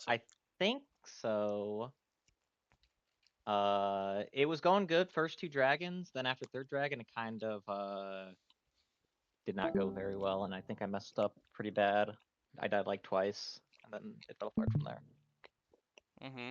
guessing. I think so. It was going good first two dragons, then after third dragon, it kind of did not go very well, and I think I messed up pretty bad. I died like twice, and then it fell apart from there. Mm-hmm.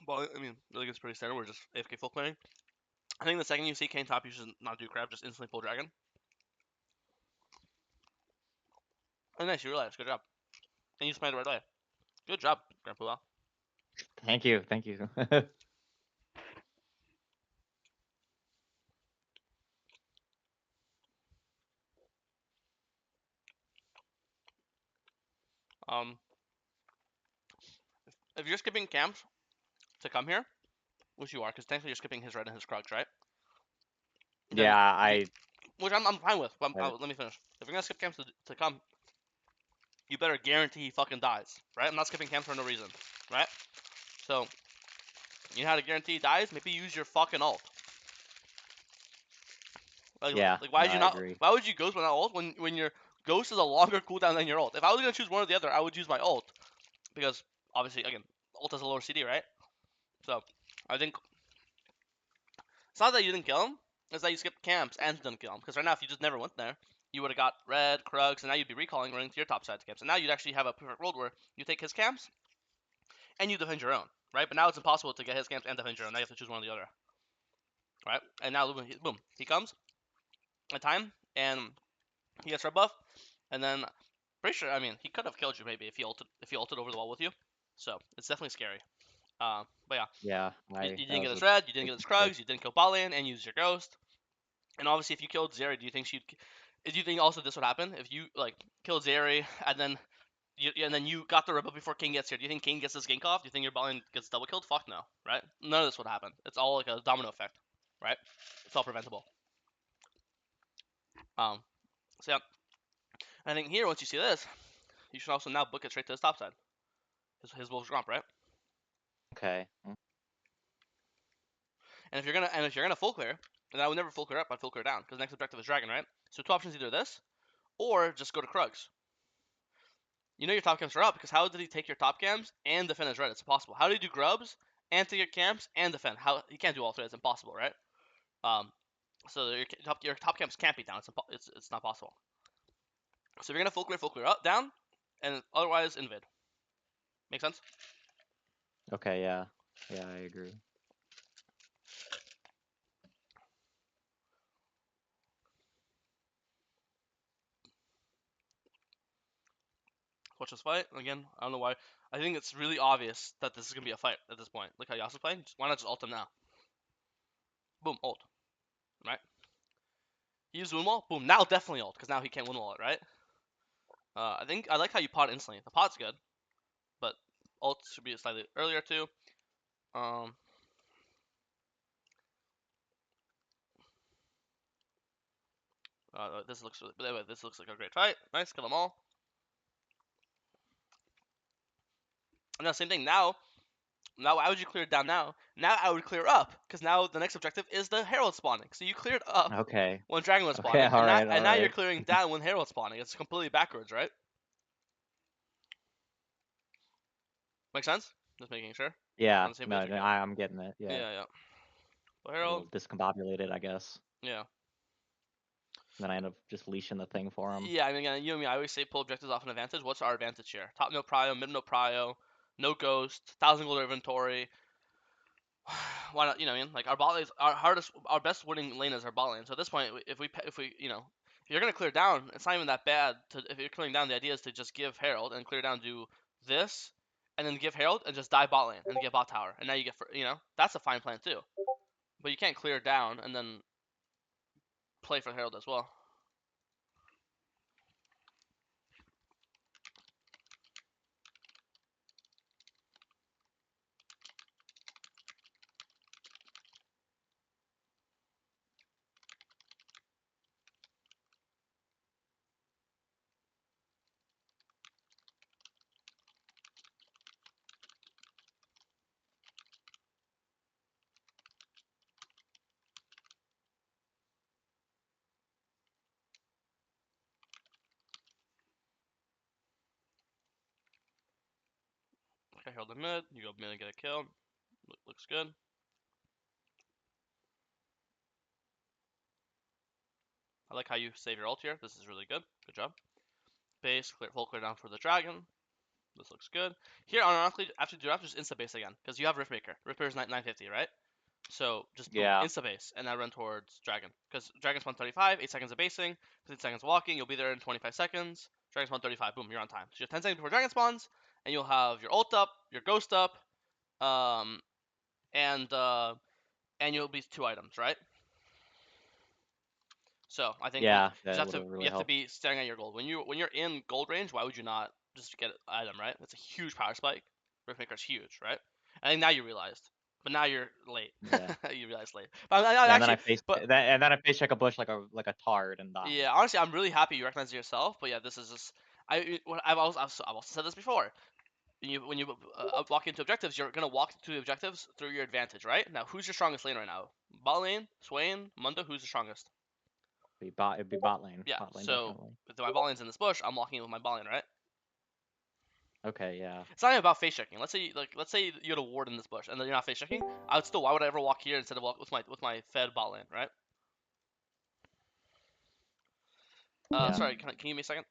Well, I mean, I think it's pretty standard. We're just AFK full clearing. I think the second you see Kayn top, you should not do crab. Just instantly pull dragon. Oh, nice. You realized. Good job. And you spammed it right away. Good job, Grandpa. Thank you, thank you. Um, if you're skipping camps to come here, which you are, because technically you're skipping his red and his Krugs, right? Then Yeah, you, I. which I'm fine with. But let me finish. If you're gonna skip camps to come, you better guarantee he fucking dies, right? I'm not skipping camps for no reason, right? So you know how to guarantee he dies? Maybe use your fucking ult. Yeah, Why no, did you I not? agree. Why would you ghost without ult when your ghost is a longer cooldown than your ult? If I was gonna choose one or the other, I would use my ult because obviously again, ult has a lower CD, right? So I think it's not that you didn't kill him, it's that you skipped camps and didn't kill him. Because right now, if you just never went there, you would have got red, Krugs, and now you'd be recalling running to your top side camps. And now you'd actually have a perfect world where you take his camps and you defend your own, right? But now it's impossible to get his camps and defend your own. Now you have to choose one or the other, right? And now boom, he comes at time and he gets red buff, and then pretty sure, I mean, he could have killed you maybe if he ulted over the wall with you. So it's definitely scary. But yeah, Yeah, you that didn't get was his a red, you didn't big get his mistake. Krugs, you didn't kill bot lane, and use your ghost. And obviously, if you killed Zeri, do you think she'd? Do you think also this would happen if you like killed Zeri and then you got the red buff before King gets here? Do you think King gets this gank off? Do you think your bot lane gets double killed? Fuck no, right? None of this would happen. It's all like a domino effect, right? It's all preventable. Um, so yeah, I think here once you see this, you should also now book it straight to his top side, his Wolf's Gromp, right? Okay. And if you're gonna full clear, then I would never full clear up. I'd full clear down because next objective is Dragon, right? So two options: either this or just go to Krugs. You know your top camps are up because how did he take your top camps and defend his red? It's impossible. How did he do grubs and take your camps and defend? How he can't do all three? It's impossible, right? Um, so your top camps can't be down. It's not possible. So if you're gonna full clear up down, and otherwise invade. Make sense? Okay, yeah. Yeah, I agree. Watch this fight again. I don't know why. I think it's really obvious that this is gonna be a fight at this point. Look how Yasuo's playing. Why not just ult him now? Boom, ult. Right? He used Moonwall. Boom. Now definitely ult because now he can't Moonwall it. Right? I think I like how you pot instantly. The pot's good, but ult should be slightly earlier too. Um, this looks like a great fight. Nice, kill them all. And now same thing. Now why would you clear it down now? Now I would clear up because now the next objective is the Herald spawning. So you cleared up Okay. when Dragon was Okay, spawning, all right, all and now you're right. clearing down when Herald spawning. It's completely backwards, right? Make sense? Just making sure we're Yeah, on the same no, page. no, Okay. I'm getting it. Yeah. Yeah, yeah. So A Herald. little discombobulated, I guess. Yeah. And then I end up just leashing the thing for him. Yeah, I mean, again, you and me, I always say pull objectives off an advantage. What's our advantage here? Top no prio, mid no prio, no ghost, 1,000 gold inventory, why not? You know, what I mean, like our bot lane, our best winning lane is our bot lane. So at this point, if we, if you're gonna clear down, it's not even that bad. If you're clearing down, the idea is to just give Herald and clear down, do this, and then give Herald and just die bot lane and get bot tower, and now you get, that's a fine plan too. But you can't clear down and then play for Herald as well. Okay, hold the mid. You go mid and get a kill. Looks good. I like how you save your ult here. This is really good. Good job. Base, full clear down for the dragon. This looks good. Here, ironically, after you do that, just insta base again because you have Riftmaker. Riftmaker is 950, right? So just boom, Yeah. insta base, and then run towards dragon because dragon's 135, 8 seconds of basing, 15 seconds walking. You'll be there in 25 seconds. Dragon's 135. Boom, you're on time. So you have 10 seconds before dragon spawns, and you'll have your ult up, your ghost up, um, and uh, and you'll be 2 items, right? So I think Yeah, you just that have would to have really you have to helped. be staring at your gold. When you're in gold range, why would you not just get an item, right? That's a huge power spike. Riftmaker's huge, right? I think now you realized, but now you're late. Yeah. You realized late. But I Yeah, and then I actually, face but that, and then I face check a bush like a tard and die. yeah, honestly, I'm really happy you recognize it yourself. But yeah, this is just I've also said this before. When you walk into objectives, you're gonna walk to the objectives through your advantage, right? Now, who's your strongest lane right now? Bot lane, Swain, Mundo. Who's the strongest? It'd be bot lane. Yeah. Bot lane So definitely. if my bot lane's in this bush, I'm walking in with my bot lane, right? Okay, yeah. It's not even about face checking. Let's say you had a ward in this bush and then you're not face checking. I would still. Why would I ever walk here instead of walk with my fed bot lane, right? Yeah. Sorry. Can you give me a second?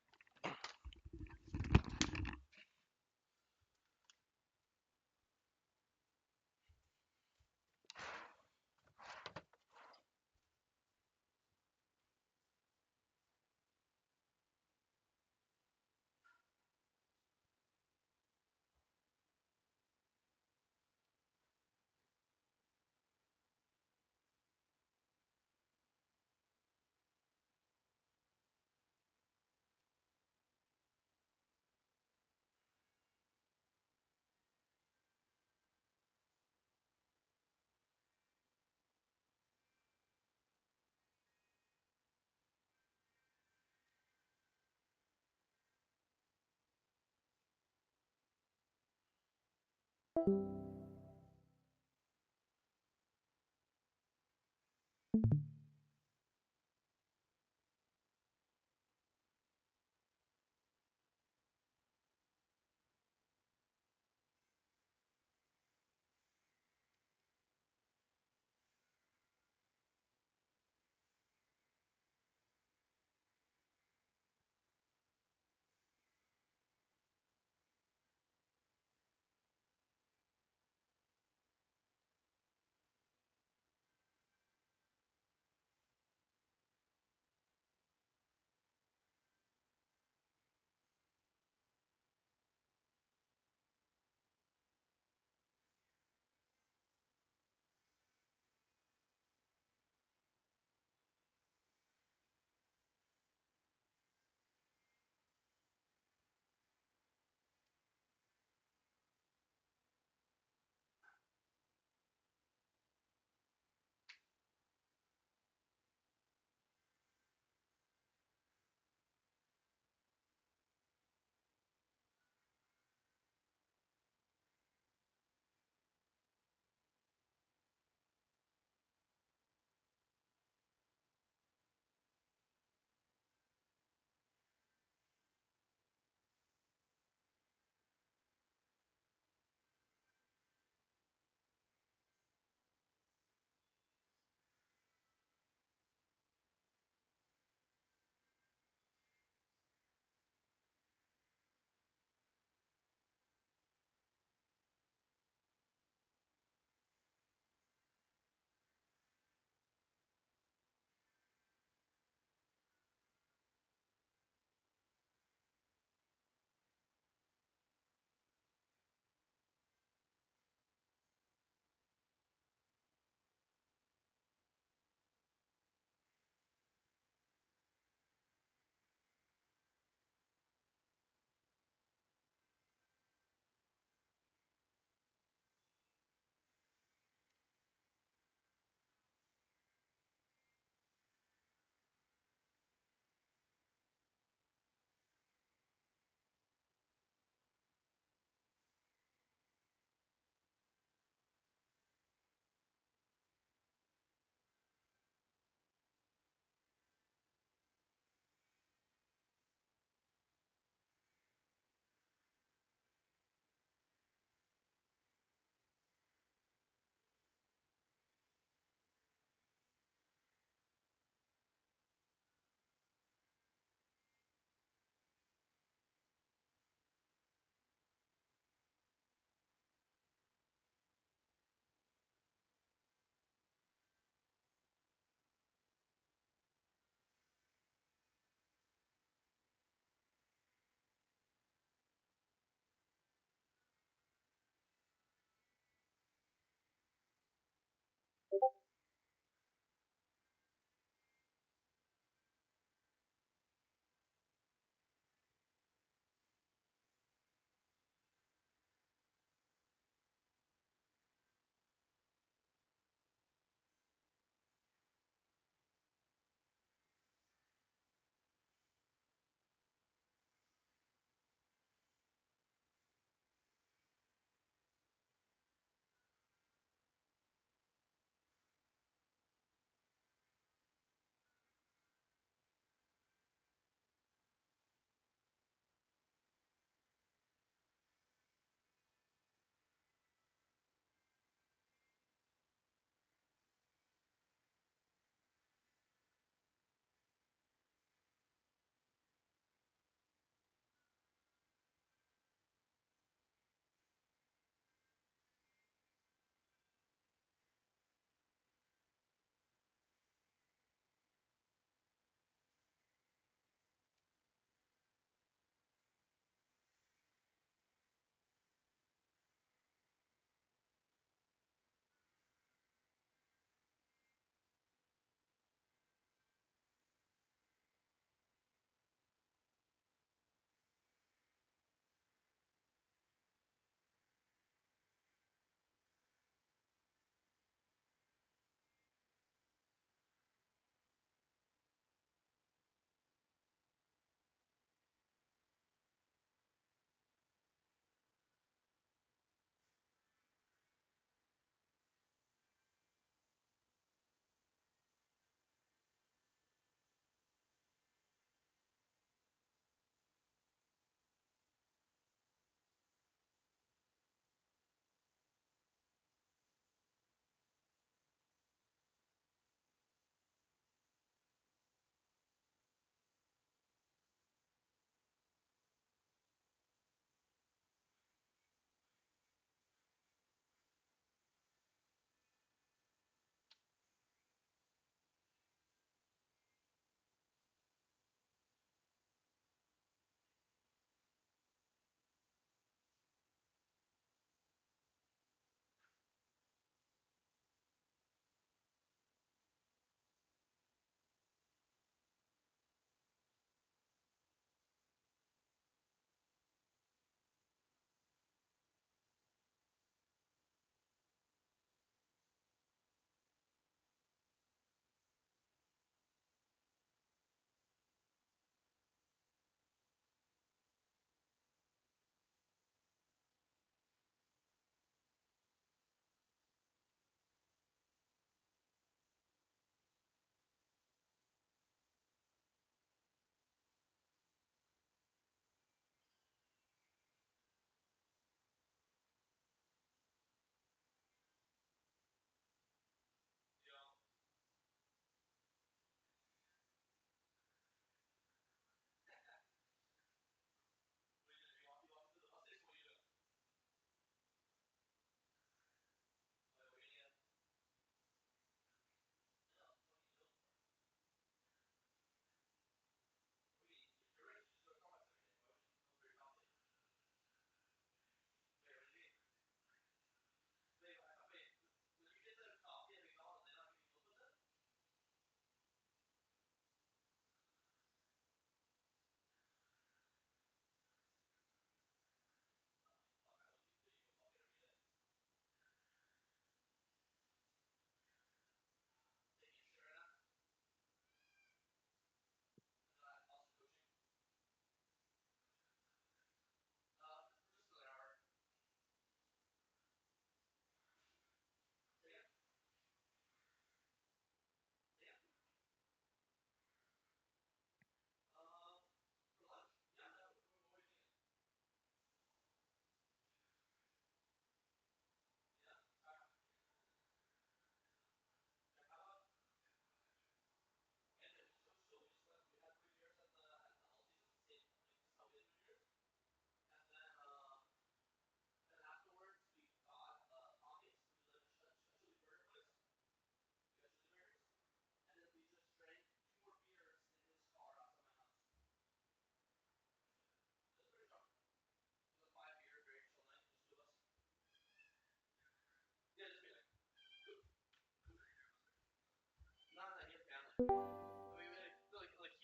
Like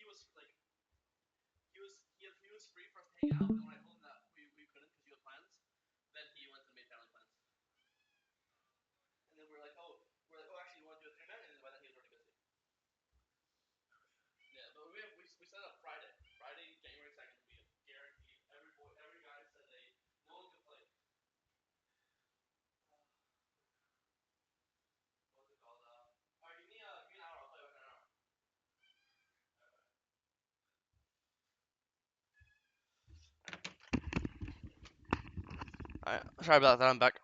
he was free for us to hang out, and when I told him that we couldn't because you had plans, then he went and made family plans. And then we're like, oh, actually, you want to do a 3 man? And then by then he was already busy. Yeah, but we set up Friday, January 2nd. We guaranteed every guy said no one could play. What's it called? All right, give me an hour. I'll play back in an hour. All right, sorry about that. I'm back.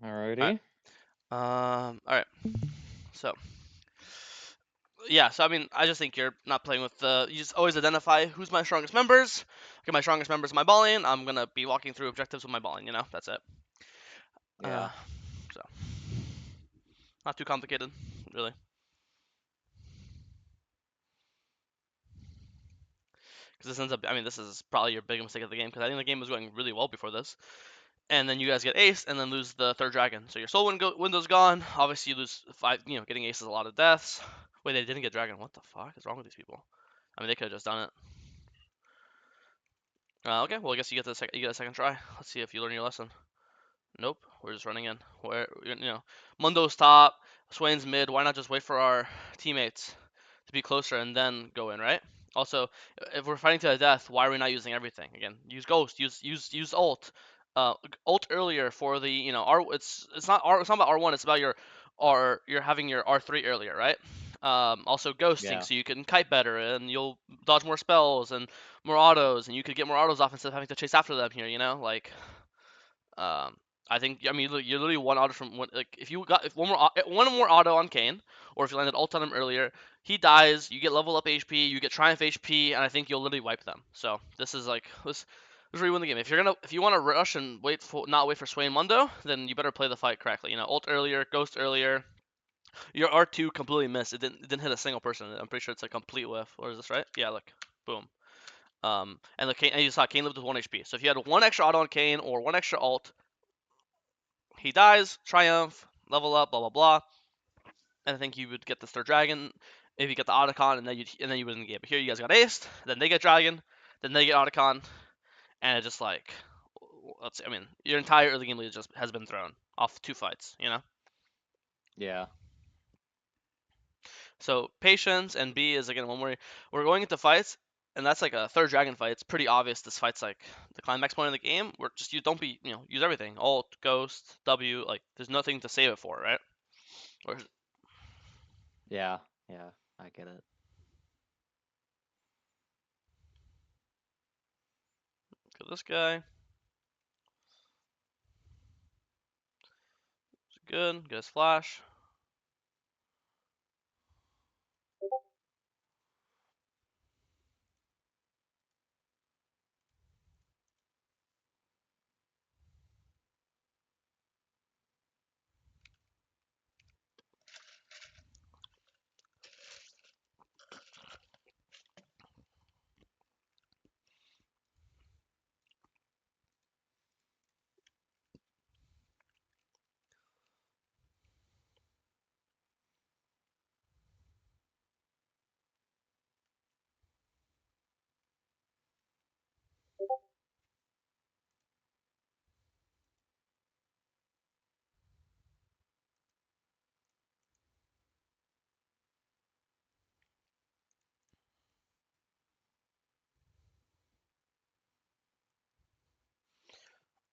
All right. Alrighty. All right. So yeah, so I mean, I just think you're not playing with the. You just always identify who's my strongest members. Okay, my strongest members in my ball lane. I'm gonna be walking through objectives with my ball lane. That's it. Uh, Yeah. so not too complicated, really. Because this ends up. I mean, this is probably your biggest mistake of the game. Because I think the game was going really well before this, and then you guys get aced, and then lose the third dragon. So your soul window's gone. Obviously, you lose 5. Getting aced is a lot of deaths. Wait, they didn't get dragon. What the fuck is wrong with these people? I mean, they could have just done it. Okay, well, I guess you get a second try. Let's see if you learn your lesson. Nope, we're just running in. Mundo's top, Swain's mid. Why not just wait for our teammates to be closer and then go in, right? Also, if we're fighting to the death, why are we not using everything? Again, use Ghost, use ult, ult earlier for the R. It's not about R1. It's about you're having your R3 earlier, right? Also ghosting Yeah. so you can kite better and you'll dodge more spells and more autos and you could get more autos off instead of having to chase after them here. Like um, I think I mean you're literally one auto from like if you got if one more auto on Kayn, or if you landed ult on him earlier, he dies. You get level up HP, you get triumph HP, and I think you'll literally wipe them. So this is like this is where you win the game. If you want to rush and not wait for Swain Mundo, then you better play the fight correctly. Ult earlier, ghost earlier. Your R2 completely missed. It didn't hit a single person. I'm pretty sure it's a complete whiff. Or is this right? Yeah, look, boom. And you saw Kayn lived with 1 HP. So if you had one extra auto on Kayn or one extra ult, he dies, triumph, level up, blah blah blah, and I think you would get the third dragon if you get the Otacon, and then you win the game. But here you guys got aced, then they get dragon, then they get Otacon, and it just like let's see, I mean your entire early game lead just has been thrown off 2 fights. Yeah. So patience and B is again when we're going into fights. And that's like a third dragon fight. It's pretty obvious this fight's like the climax point of the game. Where just you don't use everything. Ult, ghost, W. Like there's nothing to save it for, right? Or Yeah. Yeah. I get it. kill this guy. Good. Get his flash.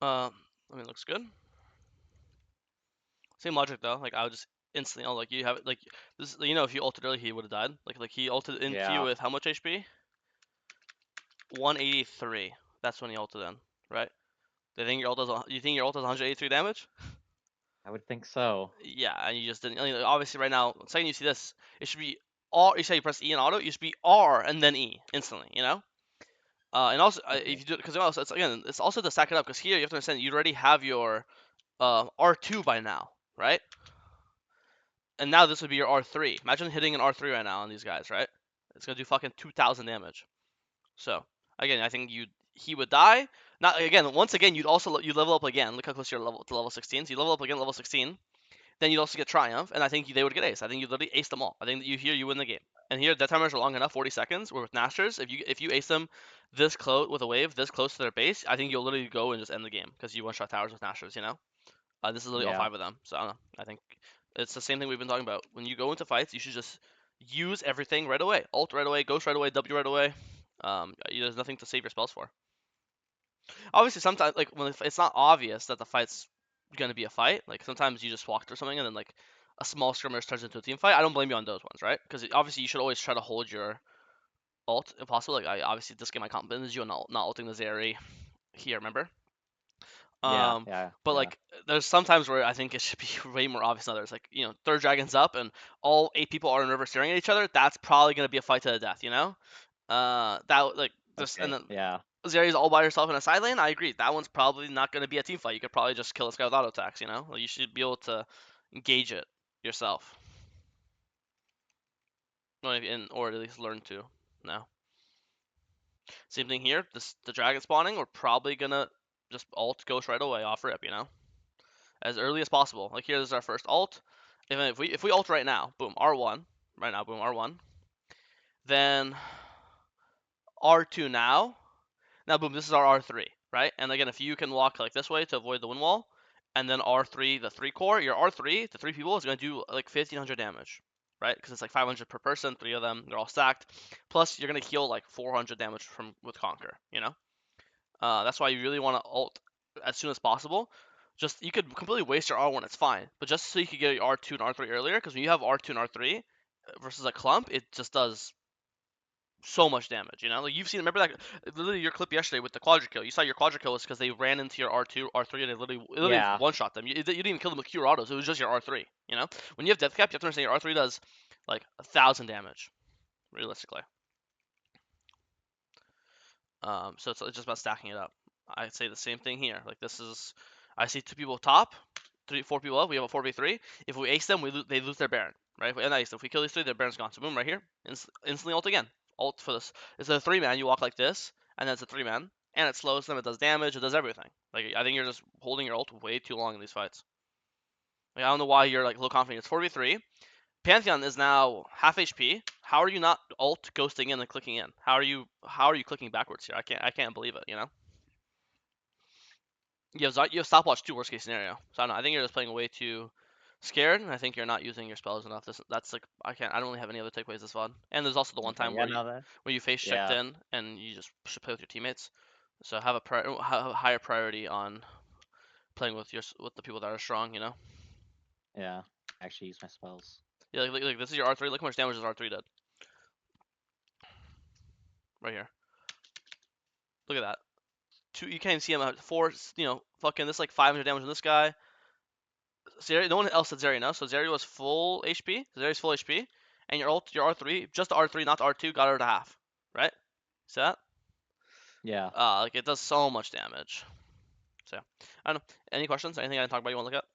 I mean, looks good. Same logic though. Like I would just instantly, like you have it, like this. If you ulted early, he would have died. Like he ulted into you Yeah. with how much HP? 183. That's when he ulted in, right? You think your ult does 183 damage? I would think so. Yeah, and you just didn't. Obviously, right now, the second you see this, it should be R. You say you press E in auto, it should be R and then E instantly. And also if Okay. you do it, because also it's also to stack it up because here you have to understand you already have your R2 by now, right? And now this would be your R3. Imagine hitting an R3 right now on these guys, right? It's gonna do fucking 2,000 damage. So again, I think he would die. Not again. Once again, you'd level up again. Look how close you're level to level 16. So you level up again, level 16. then you'd also get Triumph, and I think they would get Ace. I think you literally ace them all. I think that you win the game. And here, death timers are long enough, 40 seconds. Where with Nashers, if you ace them this close with a wave, this close to their base, I think you'll literally go and just end the game because you one shot towers with Nashers. This is literally all Yeah. 5 of them. So I don't know. I think it's the same thing we've been talking about. When you go into fights, you should just use everything right away. Ult right away, Ghost right away, W right away. There's nothing to save your spells for. Obviously, sometimes like when it's not obvious that the fight's gonna be a fight, like sometimes you just walk through something and then like a small skirmish turns into a team fight. I don't blame you on those ones, right? Because obviously you should always try to hold your ult if possible. Like I obviously this game I compliment you on not ulting the Zeri here, remember? Yeah. Um, Yeah. but Yeah. like there's sometimes where I think it should be way more obvious than others. Like third dragon's up and all 8 people are in river staring at each other. That's probably gonna be a fight to the death. That like this and Okay. then Yeah. Zeri's all by herself in a side lane. I agree. That one's probably not gonna be a team fight. You could probably just kill this guy with auto attacks. Like, you should be able to gauge it yourself, or at least learn to. No. Same thing here. The dragon spawning. We're probably gonna just ult ghost right away off rip. As early as possible. Like here, this is our first ult. If we ult right now, boom, R1. Right now, boom, R1. Then R2 now. Now, boom, this is our R3, right? And again, if you can walk like this way to avoid the wind wall, and then R3, the 3 core, your R3, the 3 people, is going to do like 1500 damage, right? Because it's like 500 per person, 3 of them, they're all stacked. Plus, you're going to heal like 400 damage with Conquer. That's why you really want to ult as soon as possible. Just you could completely waste your R1, it's fine, but just so you could get your R2 and R3 earlier, because when you have R2 and R3 versus a clump, it just does so much damage. Like you've seen. Remember that literally your clip yesterday with the quadra kill. You saw your quadra kill was because they ran into your R2, R3, and it literally Yeah. one shot them. You didn't even kill them with Q autos. It was just your R3. When you have death cap, you have to understand your R3 does like 1,000 damage realistically. So it's just about stacking it up. I'd say the same thing here. Like this is, I see 2 people top, 4 people up. We have a 4v3. If we ace them, they lose their Baron, right? And ace, if we kill these 3, their Baron's gone. So boom, right here, instantly ult again. Ult for this. It's a 3-man. You walk like this, and then it's a 3-man, and it slows them. It does damage. It does everything. Like I think you're just holding your ult way too long in these fights. Like I don't know why you're like low confident. It's 4v3. Pantheon is now half HP. How are you not ult ghosting in and clicking in? How are you clicking backwards here? I can't believe it. You have stopwatch too, worst case scenario. So I don't know. I think you're just playing way too scared, and I think you're not using your spells enough. That's like I don't really have any other takeaways this fun. And there's also the one Okay. time Yeah. where you No. That. where you face checked Yeah. in and you just should play with your teammates. So have a higher priority on playing with the people that are strong. Yeah. Actually, use my spells. Yeah, like this is your R3. Look how much damage this R3 did right here. Look at that. You can't even see him at 4. Fucking this like 500 damage on this guy. Zeri, no one else said Zeri, no? So Zeri was full HP. Zeri's full HP. And your R3, just the R3, not the R2, got her to half. Right? See that? Yeah. Like it does so much damage. So, I don't know. Any questions? Anything I didn't talk about you want to look at?